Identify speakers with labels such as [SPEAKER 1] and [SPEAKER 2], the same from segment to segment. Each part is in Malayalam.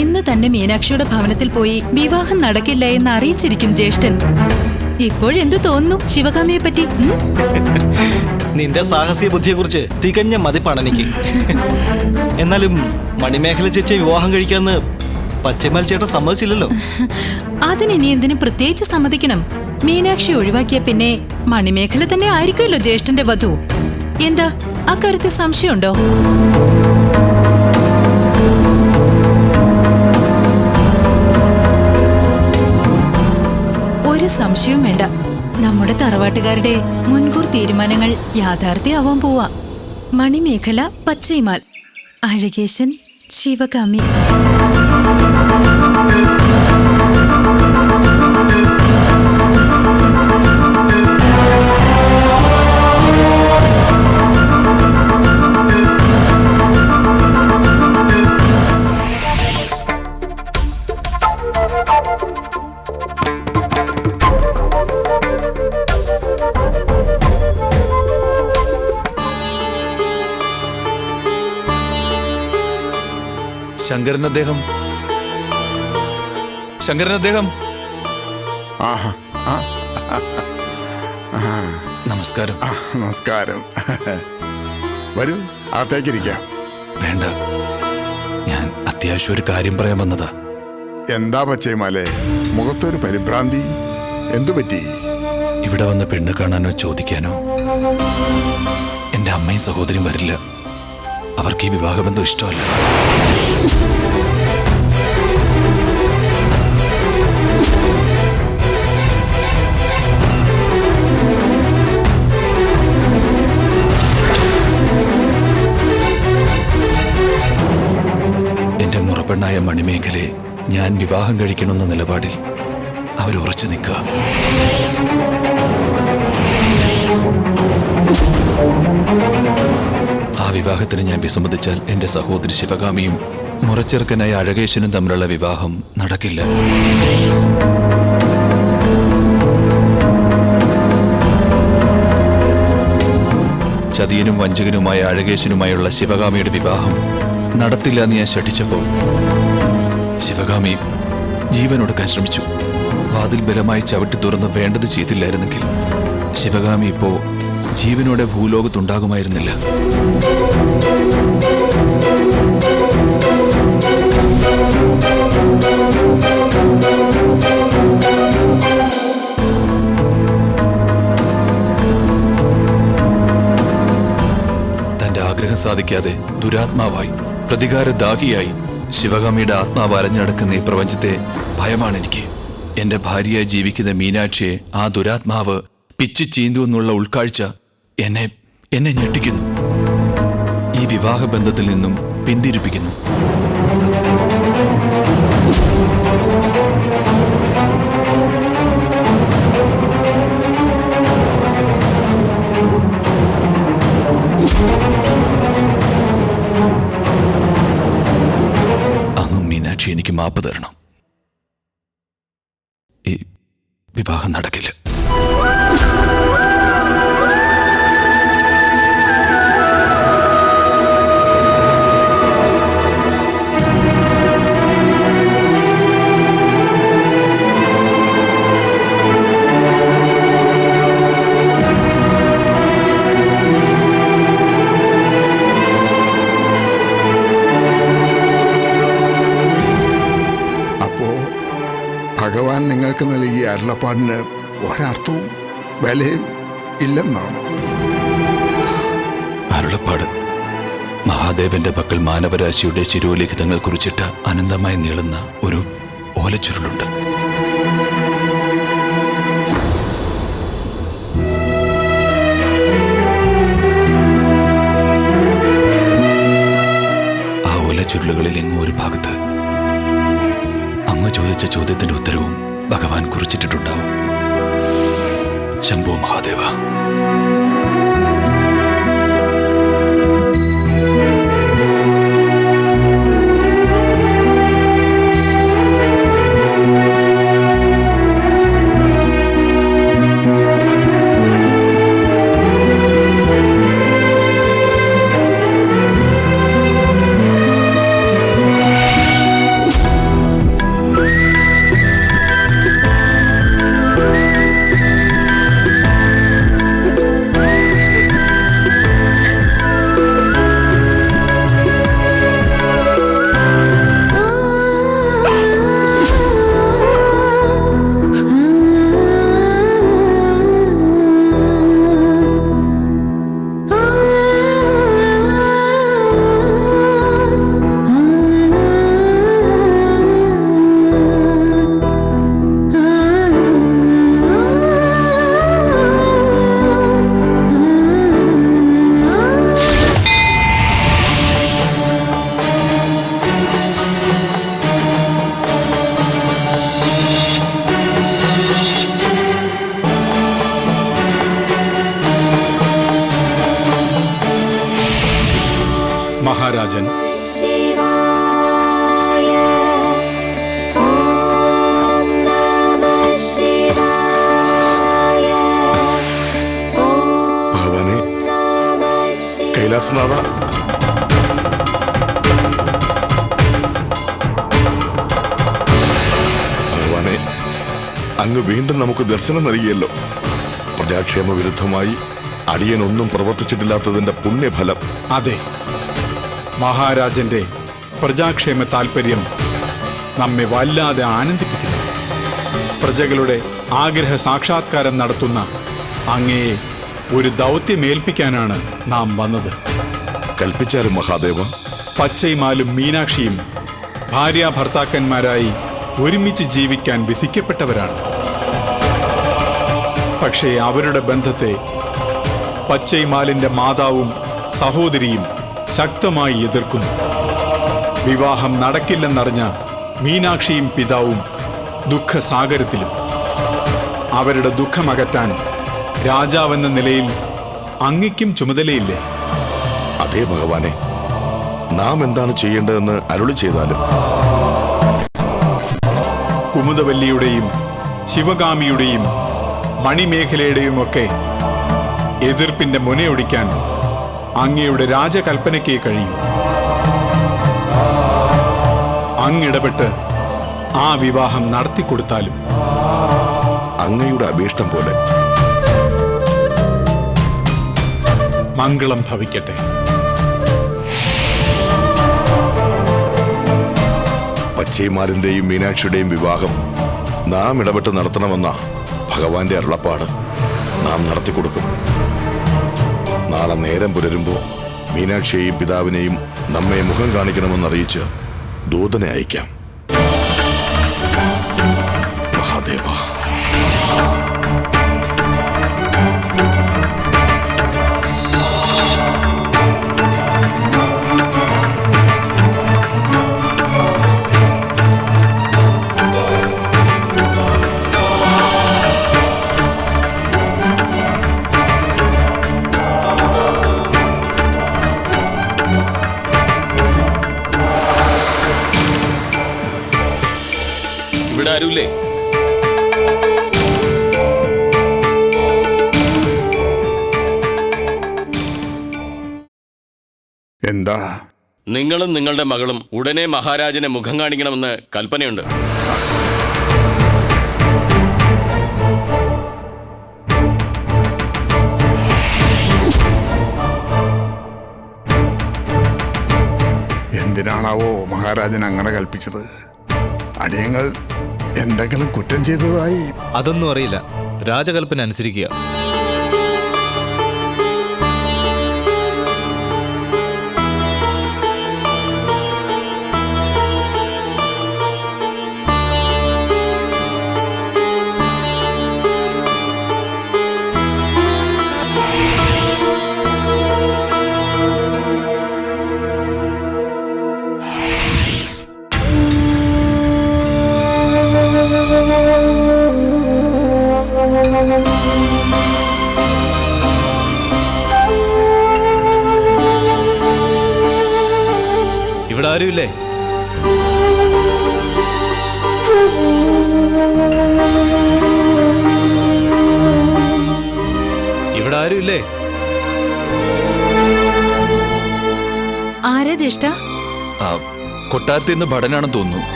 [SPEAKER 1] ഇന്ന് തന്നെ മീനാക്ഷിയുടെ ഭവനത്തിൽ പോയി വിവാഹം നടക്കില്ല എന്ന് അറിയിച്ചിരിക്കും ജ്യേഷ്ഠൻ. ഇപ്പോഴെന്തു തോന്നുന്നു ശിവകാമിയെ പറ്റി?
[SPEAKER 2] നിന്റെ സാഹസിക ബുദ്ധിയെക്കുറിച്ച് തികഞ്ഞ മതിപ്പാണ് എനിക്ക്. എന്നാലും മണിമേഖല ചേച്ചിയെ വിവാഹം കഴിക്കാന്ന് പച്ചമാൽ ചേട്ടൻ സമ്മതിച്ചില്ലല്ലോ.
[SPEAKER 1] അതിനി എന്തിനു പ്രത്യേകിച്ച് സമ്മതിക്കണം? മീനാക്ഷി ഒഴിവാക്കിയ പിന്നെ മണിമേഖല തന്നെ ആയിരിക്കുമല്ലോ ജ്യേഷ്ഠന്റെ വധു. എന്താ അക്കാര്യത്തിൽ സംശയമുണ്ടോ? ഒരു സംശയവും വേണ്ട. നമ്മുടെ തറവാട്ടുകാരുടെ മുൻകൂർ തീരുമാനങ്ങൾ യാഥാർത്ഥ്യമാവാൻ പോവാ. മണിമേഖല പച്ചൈമാൽ, അഴകേശൻ ശിവകാമി.
[SPEAKER 3] ശങ്കരൻ നമസ്കാരം.
[SPEAKER 4] നമസ്കാരം. വരൂ, അകത്തേക്കിരിക്കാം.
[SPEAKER 3] വേണ്ട, ഞാൻ അത്യാവശ്യം ഒരു കാര്യം പറയാൻ വന്നതാ.
[SPEAKER 4] എന്താ പച്ചേമാലെ, മുഖത്തൊരു പരിഭ്രാന്തി? എന്തു പറ്റി?
[SPEAKER 3] ഇവിടെ വന്ന് പെണ്ണ് കാണാനോ ചോദിക്കാനോ എന്റെ അമ്മയും സഹോദരിയും വരില്ല. അവർക്ക് ഈ വിവാഹബന്ധം ഇഷ്ടമല്ല. എന്റെ മുറപ്പെണ്ണായ മണിമേഖലയെ ഞാൻ വിവാഹം കഴിക്കണമെന്ന നിലപാടിൽ അവർ ഉറച്ചു നിൽക്കുക. ആ വിവാഹത്തിന് ഞാൻ വിസമ്മതിച്ചാൽ എന്റെ സഹോദരി ശിവകാമിയും മുറച്ചെറുക്കനായ അഴകേശനും തമ്മിലുള്ള വിവാഹം നടക്കില്ല. ചതിയനും വഞ്ചകനുമായ അഴകേശനുമായുള്ള ശിവകാമിയുടെ വിവാഹം നടത്തില്ല എന്ന് ഞാൻ ശഠിച്ചപ്പോൾ ശിവകാമി ജീവനൊടുക്കാൻ ശ്രമിച്ചു. വാതിൽ ബലമായി ചവിട്ടി തുറന്ന് വേണ്ടത് ചെയ്തില്ലായിരുന്നെങ്കിൽ ശിവകാമി ഇപ്പോ ജീവനോടെ ഭൂലോകത്തുണ്ടാകുമായിരുന്നില്ല. തന്റെ ആഗ്രഹം സാധിക്കാതെ ദുരാത്മാവായി പ്രതികാരദാഹിയായി ശിവകാമിയുടെ ആത്മാവ് അലഞ്ഞടക്കുന്ന ഈ പ്രപഞ്ചത്തെ ഭയമാണ് എനിക്ക്. എന്റെ ഭാര്യയായി ജീവിക്കുന്ന മീനാക്ഷിയെ ആ ദുരാത്മാവ് പിച്ചു ചീന്തുവെന്നുള്ള ഉൾക്കാഴ്ച എന്നെ ഞെട്ടിക്കുന്നു. ഈ വിവാഹബന്ധത്തിൽ നിന്നും പിന്തിരിപ്പിക്കുന്നു. അങ്ങ് മീനാക്ഷി എനിക്ക് മാപ്പ് തരണം. ഈ വിവാഹം നടക്കില്ല.
[SPEAKER 4] ഭഗവാൻ നിങ്ങൾക്ക് നൽകിയ അരുളപ്പാടിന് ഒരർത്ഥവും വിലയും ഇല്ലെന്നാണോ?
[SPEAKER 3] അരുളപ്പാട് മഹാദേവന്റെ പക്കൽ മാനവരാശിയുടെ ശിരോലിഖിതങ്ങൾ കുറിച്ചിട്ട അനന്തമായി നീളുന്ന ഒരു ഓലച്ചുരുളുണ്ട്. ആ ഓലച്ചുരുളുകളിൽ എങ്ങും ഒരു ഭാഗത്ത് അങ്ങ് ചോദിച്ച ചോദ്യത്തിന്റെ ഉത്തരവും ഭഗവാൻ കുറിച്ചിട്ടുണ്ടാവും. ശംഭോ മഹാദേവ.
[SPEAKER 5] കൈലാസനാഥ, ഭഗവാനെ, അങ്ങ് വീണ്ടും നമുക്ക് ദർശനം നൽകിയല്ലോ. പ്രജാക്ഷേമ വിരുദ്ധമായി അടിയനൊന്നും പ്രവർത്തിച്ചിട്ടില്ലാത്തതിന്റെ പുണ്യഫലം.
[SPEAKER 6] അതെ, മഹാരാജന്റെ പ്രജാക്ഷേമ താൽപര്യം നമ്മെ വല്ലാതെ ആനന്ദിപ്പിക്കുന്നു. പ്രജകളുടെ ആഗ്രഹ സാക്ഷാത്കാരം നടത്തുന്ന അങ്ങയെ ഒരു ദൗത്യമേൽപ്പിക്കാനാണ് നാം വന്നത്.
[SPEAKER 5] കൽപ്പിച്ചാലും മഹാദേവ.
[SPEAKER 6] പച്ചൈമാലും മീനാക്ഷിയും ഭാര്യാഭർത്താക്കന്മാരായി ഒരുമിച്ച് ജീവിക്കാൻ വിധിക്കപ്പെട്ടവരാണ്. പക്ഷേ അവരുടെ ബന്ധത്തെ പച്ചൈമാലിന്റെ മാതാവും സഹോദരിയും ശക്തമായി എതിർക്കുന്നു. വിവാഹം നടക്കില്ലെന്നറിഞ്ഞ മീനാക്ഷിയും പിതാവും ദുഃഖസാഗരത്തിലും. അവരുടെ ദുഃഖമകറ്റാൻ രാജാവെന്ന നിലയിൽ അങ്ങയ്ക്കും ചുമതലയില്ലേ?
[SPEAKER 5] അതേ ഭഗവാനെ, നാം എന്താണ് ചെയ്യേണ്ടതെന്ന് അരുളി ചെയ്താലും.
[SPEAKER 6] കുമുദവല്ലിയുടെയും ശിവകാമിയുടെയും മണിമേഖലയുടെയുമൊക്കെ എതിർപ്പിന്റെ മുനയൊടിക്കാൻ അങ്ങയുടെ രാജകൽപ്പനയ്ക്ക് കഴിയൂ. അങ്ങിടപെട്ട് ആ വിവാഹം നടത്തിക്കൊടുത്താലും.
[SPEAKER 5] അങ്ങയുടെ അഭീഷ്ടം പോലെ.
[SPEAKER 6] മംഗളം ഭവിക്കട്ടെ.
[SPEAKER 5] പച്ചൈമാലിന്റെയും മീനാക്ഷിയുടെയും വിവാഹം നാം ഇടപെട്ട് നടത്തണമെന്ന ഭഗവാന്റെ അരുളപ്പാട് നാം നടത്തിക്കൊടുക്കും. നാളെ നേരം പുലരുമ്പോൾ മീനാക്ഷിയെയും പിതാവിനെയും നമ്മെ മുഖം കാണിക്കണമെന്നറിയിച്ച് ദൂതനെ അയക്കാം. മഹാദേവ.
[SPEAKER 2] ഇവിടെ ആരുമില്ലേ?
[SPEAKER 4] എന്താ?
[SPEAKER 7] നിങ്ങളും നിങ്ങളുടെ മകളും ഉടനെ മഹാരാജനെ മുഖം കാണിക്കണമെന്ന് കൽപ്പനയുണ്ട്.
[SPEAKER 4] എന്തിനാണാവോ മഹാരാജൻ അങ്ങനെ കൽപ്പിച്ചത്? അടിയങ്ങൾ എന്തെങ്കിലും കുറ്റം ചെയ്തതായി?
[SPEAKER 8] അതൊന്നും അറിയില്ല. രാജകൽപ്പന അനുസരിക്കുക. ഇവിടെ ആരുമില്ലേ? ഇവിടെ ആരുമില്ലേ?
[SPEAKER 1] ആരാ ജ്യേഷ്ഠ?
[SPEAKER 3] കൊട്ടാരത്തിൽ നിന്ന് ഭടനാണെന്ന് തോന്നുന്നു.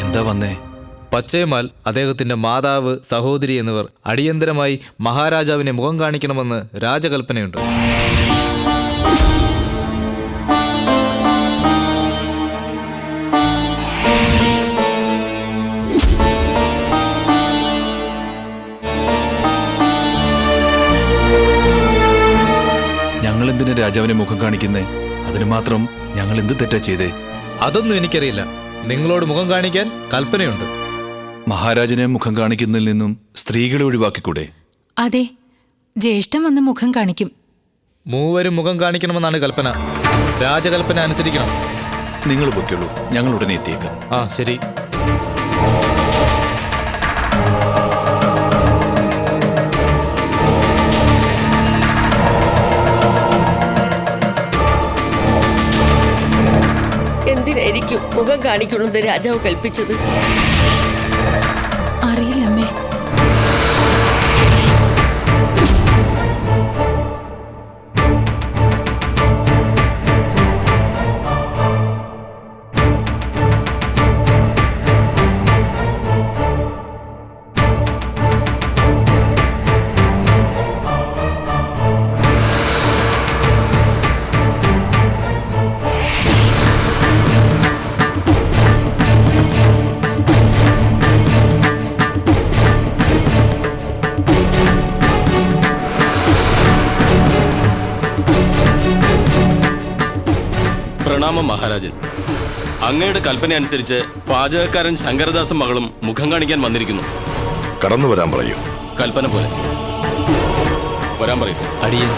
[SPEAKER 3] എന്താ വന്നേ?
[SPEAKER 8] പച്ചയമാൽ, അദ്ദേഹത്തിന്റെ മാതാവ്, സഹോദരി എന്നിവർ അടിയന്തരമായി മഹാരാജാവിനെ മുഖം കാണിക്കണമെന്ന് രാജകൽപ്പനയുണ്ട്.
[SPEAKER 3] ഞങ്ങളെന്തിനാ രാജാവിനെ മുഖം കാണിക്കുന്നേ? അതിന് മാത്രം ഞങ്ങൾ എന്ത് തെറ്റാ ചെയ്തേ?
[SPEAKER 8] അതൊന്നും എനിക്കറിയില്ല. നിങ്ങളോട് മുഖം കാണിക്കാൻ കൽപ്പനയുണ്ട്.
[SPEAKER 3] മഹാരാജനെ മുഖം കാണിക്കുന്നതിൽ നിന്നും സ്ത്രീകളെ ഒഴിവാക്കിക്കൂടെ?
[SPEAKER 1] അതെ, ജ്യേഷ്ഠൻ വന്ന് മുഖം കാണിക്കും.
[SPEAKER 8] മൂവരും മുഖം കാണിക്കണമെന്നാണ് കൽപ്പന. രാജകൽപ്പന അനുസരിക്കണം.
[SPEAKER 3] നിങ്ങൾ പൊയ്ക്കുള്ളൂ, ഞങ്ങൾ ഉടനെ എത്തിയേക്കാം.
[SPEAKER 8] ആ, ശരി.
[SPEAKER 9] എന്തിനായിരിക്കും മുഖം കാണിക്കണമെന്ന് രാജാവ് കൽപ്പിച്ചത്?
[SPEAKER 7] പ്രണാമം മഹാരാജൻ. അങ്ങയുടെ കൽപ്പന അനുസരിച്ച് പാചകക്കാരൻ ശങ്കരദാസും മകളും മുഖം കാണിക്കാൻ വന്നിരിക്കുന്നു.
[SPEAKER 5] കടന്നു വരാൻ പറയൂ.
[SPEAKER 7] കൽപ്പന പോലെ വരാൻ പറയൂ.
[SPEAKER 8] അടിയൻ.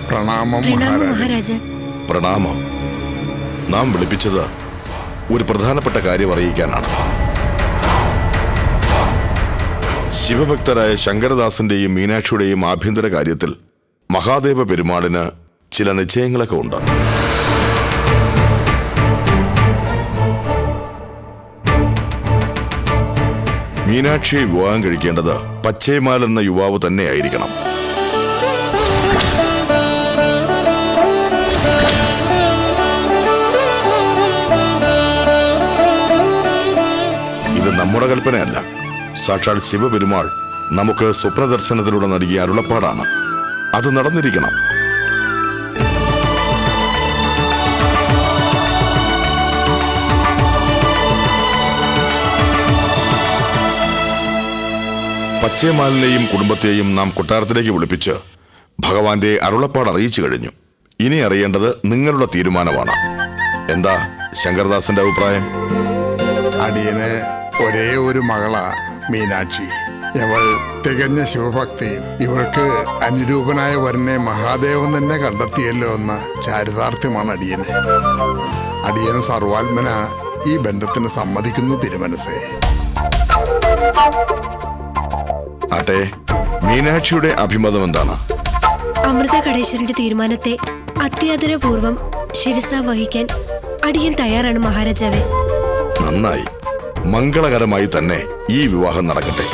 [SPEAKER 4] പ്രണാമം മഹാരാജൻ.
[SPEAKER 5] പ്രണാമം. നാം വിളിപ്പിച്ചത് ഒരു പ്രധാനപ്പെട്ട കാര്യം അറിയിക്കാനാണ്. ശിവഭക്തരായ ശങ്കരദാസിന്റെയും മീനാക്ഷിയുടെയും ആഭ്യന്തര കാര്യത്തിൽ മഹാദേവ പെരുമാളിന് ചില നിശ്ചയങ്ങളൊക്കെ ഉണ്ട്. മീനാക്ഷിയെ വിവാഹം കഴിക്കേണ്ടത് പച്ചേമാൽ എന്ന യുവാവ് തന്നെയായിരിക്കണം. ഇത് നമ്മുടെ കൽപ്പനയല്ല. സാക്ഷാൽ ശിവപെരുമാൾ നമുക്ക് സ്വപ്നദർശനത്തിലൂടെ നൽകിയ അരുളപ്പാടാണ്. അത് നടന്നിരിക്കണം. പച്ചേമാലിനെയും കുടുംബത്തെയും നാം കൊട്ടാരത്തിലേക്ക് വിളിപ്പിച്ച് ഭഗവാന്റെ അരുളപ്പാട് അറിയിച്ചു കഴിഞ്ഞു. ഇനി അറിയേണ്ടത് നിങ്ങളുടെ തീരുമാനമാണ്. എന്താ ശങ്കരദാസിന്റെ അഭിപ്രായം?
[SPEAKER 4] അടിയന് ഒരേ ഒരു മകളാ മീനാക്ഷി. ഇവൾ തികഞ്ഞ ശിവഭക്തിയും ഇവൾക്ക് അനുരൂപനായ വരനെ മഹാദേവൻ തന്നെ കണ്ടെത്തിയല്ലോ എന്ന ചാരിതാർത്ഥ്യമാണ് അടിയന്. അടിയൻ സർവാത്മന ഈ ബന്ധത്തിന് സമ്മതിക്കുന്നു തിരുമനസേ.
[SPEAKER 5] ആട്ടെ, മീനാക്ഷിയുടെ അഭിമതം എന്താണ്?
[SPEAKER 9] അമൃത കടേശ്വരന്റെ തീരുമാനത്തെ അത്യാദരപൂർവം ശിരസ വഹിക്കാൻ അടിയൻ തയ്യാറാണ് മഹാരാജാവേ.
[SPEAKER 5] നന്നായി. മംഗളകരമായി തന്നെ ഈ വിവാഹം നടക്കട്ടെ.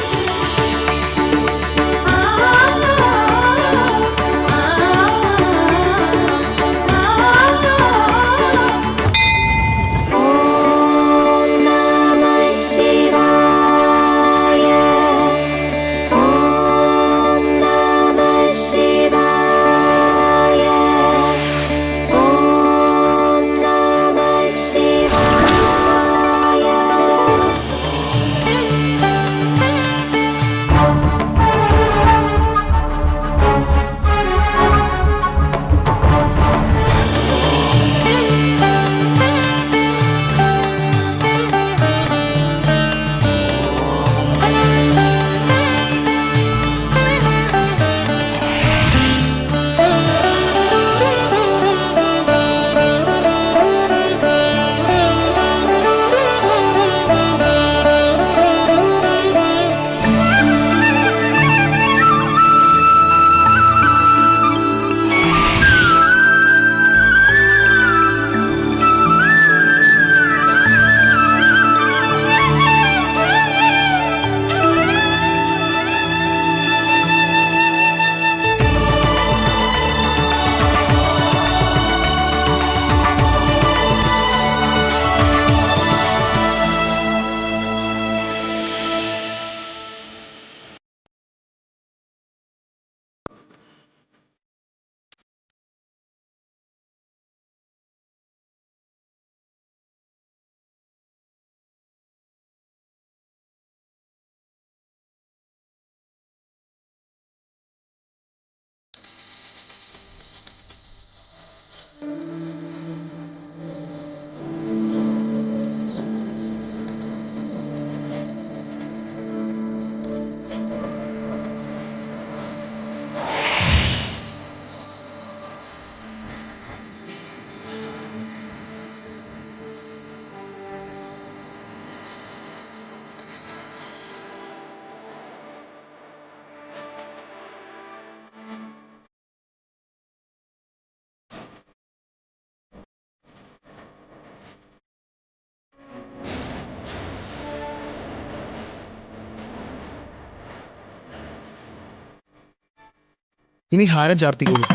[SPEAKER 10] ഇനി ഹാരം ചാർത്തിക്കോളൂ.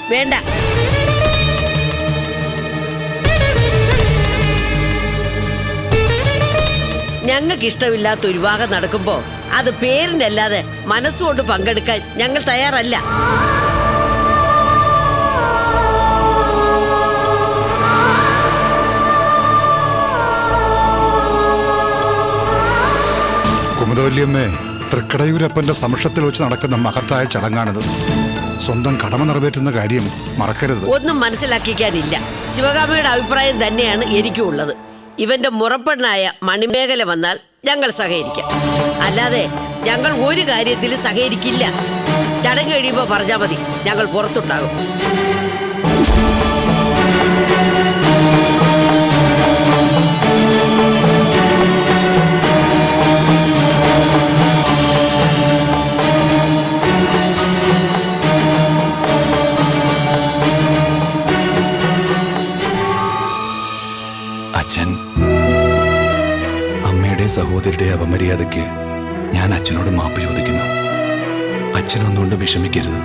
[SPEAKER 11] വേണ്ട. ഞങ്ങൾക്ക് ഇഷ്ടമില്ലാത്ത ഒരു വിവാഹം നടക്കുമ്പോ അത് പേരിനല്ലാതെ മനസ്സുകൊണ്ട് പങ്കെടുക്കാൻ ഞങ്ങൾ തയ്യാറല്ല.
[SPEAKER 3] കുമുദവല്ലിയമ്മേ, തൃക്കടയൂരപ്പന്റെ സമക്ഷത്തിൽ വെച്ച് നടക്കുന്ന മഹത്തായ ചടങ്ങാണിത്. സ്വന്തം കടമ നിറവേറ്റുന്ന കാര്യം മറക്കരുത്.
[SPEAKER 11] ഒന്നും മനസ്സിലാക്കിക്കാനില്ല. ശിവകാമിയുടെ അഭിപ്രായം തന്നെയാണ് എനിക്കും ഉള്ളത്. ഇവന്റെ മുറപ്പെണ്ണായ മണിമേഖല വന്നാൽ ഞങ്ങൾ സഹകരിക്കാം. അല്ലാതെ ഞങ്ങൾ ഒരു കാര്യത്തിലും സഹകരിക്കില്ല. ചടങ്ങ് കഴിയുമ്പോൾ പറഞ്ഞാൽ മതി, ഞങ്ങൾ പുറത്തുണ്ടാകും.
[SPEAKER 3] അച്ഛൻ, അമ്മയുടെ സഹോദരിയുടെ അപമര്യാദയ്ക്ക് ഞാൻ അച്ഛനോട് മാപ്പ് ചോദിക്കുന്നു. അച്ഛനൊന്നുകൊണ്ട് വിഷമിക്കരുത്.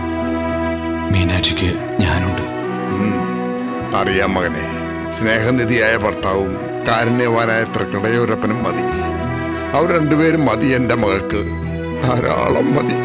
[SPEAKER 3] മീനാക്ഷിക്ക് ഞാനുണ്ട്.
[SPEAKER 4] അറിയാം മകനെ, സ്നേഹനിധിയായ ഭർത്താവും കാരുണ്യവാനായ തൃക്കടയൂരപ്പനും മതി. അവർ രണ്ടുപേരും മതി എൻ്റെ മകൾക്ക്, ധാരാളം മതി.